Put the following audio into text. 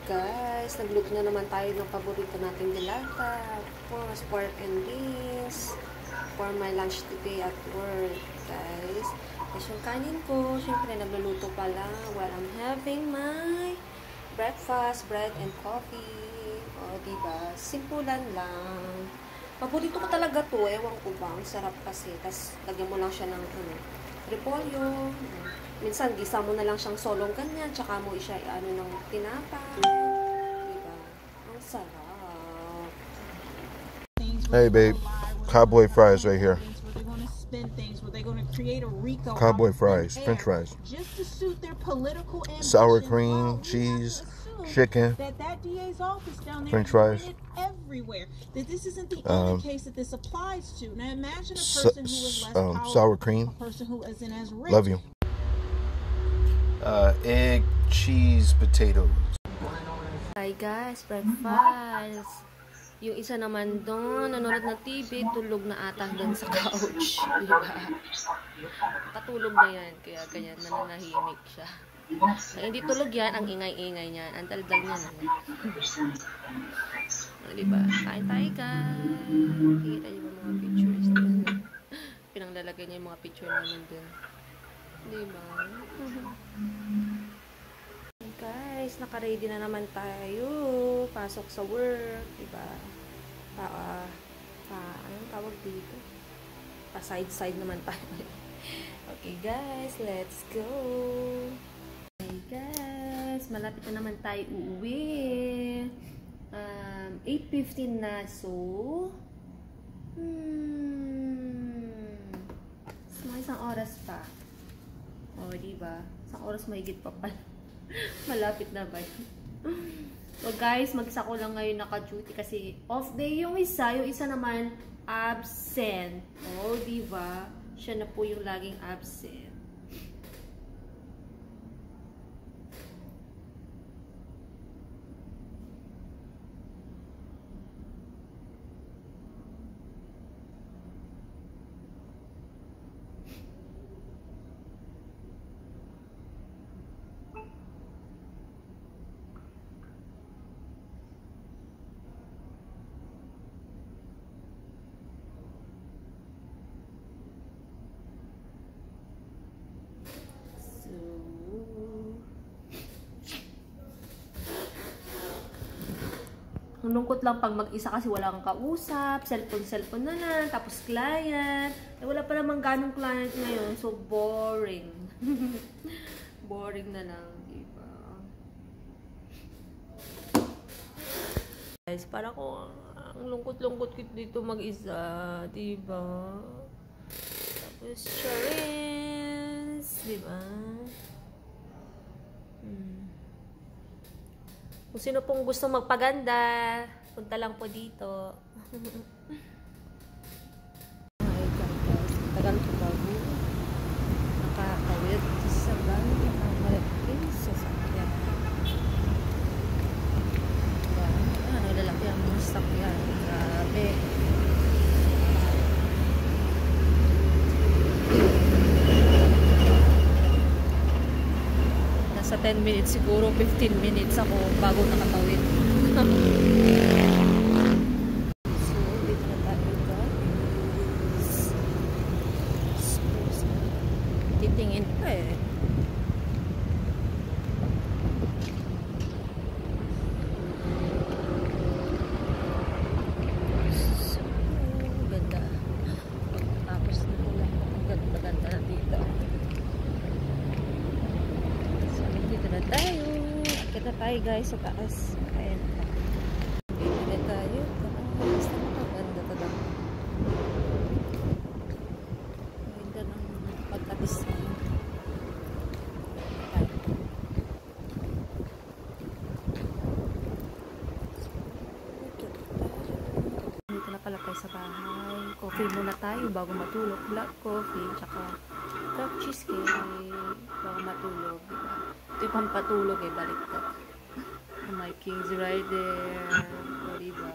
Guys, nagluto na naman tayo ng paborito natin dilata. Tapos, pork and beans for my lunch today at work, guys. Tapos yung kanin ko, syempre nagluluto pa lang while I'm having my breakfast, bread and coffee. O, diba? Simpulan lang. Paborito ko talaga to. Ewan ko ba. Ang sarap kasi. Tapos, lagyan mo lang siya ng repolyo. Minsan, gisa mo na lang siyang solong ganyan. Tsaka mo siya ng tinapay. Diba? Ang sarap. Hey, babe. Cowboy fries right here. Cowboy fries, French fries. Sour cream, cheese, chicken, French fries. This isn't the only case that this applies to. Now imagine a person who is less powerful, sour cream. a person who isn't as rich. Love you. Egg, cheese, potatoes. Hi guys, breakfast. Yung isa naman doon, nanonood ng TV, tulog na ata doon sa couch. Diba? Katulog na yan, kaya ganyan, nananahimik siya. Kaya hindi tulog yan, ang ingay-ingay niyan. Ang daldal niya na. Diba? Kain tayo guys. Kita niyo ba mga pictures doon? Pinanglalagay niya yung mga picture namin doon. Diba? Guys, naka-ready na naman tayo. Pasok sa work, diba? Anong tawag dito? Pa-side-side naman tayo. Okay, guys, let's go. Okay, guys, malapit na naman tayo uuwi. 8:15 na, so mga isang oras pa. O, diba? Isang oras mahigit pa pala. Malapit na ba yun? So guys, mag-isa ko lang ngayon naka-duty kasi off day yung isa naman absent. Oh, diba? Siya na po yung laging absent. Ang lungkot lang pag mag-isa kasi wala kang kausap, cellphone na lang, tapos client. Eh, wala pa namang ganong client ngayon, so boring. Boring na lang, diba? Guys, parang ko ang lungkot-lungkot dito mag-isa, diba? Tapos Charisse, diba? Kung sino pong gusto magpaganda, punta lang po dito. Ay, guys, tagal ko bago nakakawid sa bago ng malapit sa sakyan. Diba? Ano, lalaki ang mga sakyan. Grabe. Sa 10 minutes siguro, 15 minutes ako bago nakatawid. So, dito na tayo guys. Titingin pa eh. So, ganda. Tapos na ulan. Ganda na dito. Na tayo. Akit na tayo guys sa taas. Ayan. Dito na tayo. Basta makaganda to lang. Ganda ng pagka-design. Dito na pala tayo sa bahay. Coffee muna tayo bago matulog. Black coffee. Tsaka dark cheesecake. Bago matulog. Ito yung pampatulog eh, baliktad. My king's right there. O, diba?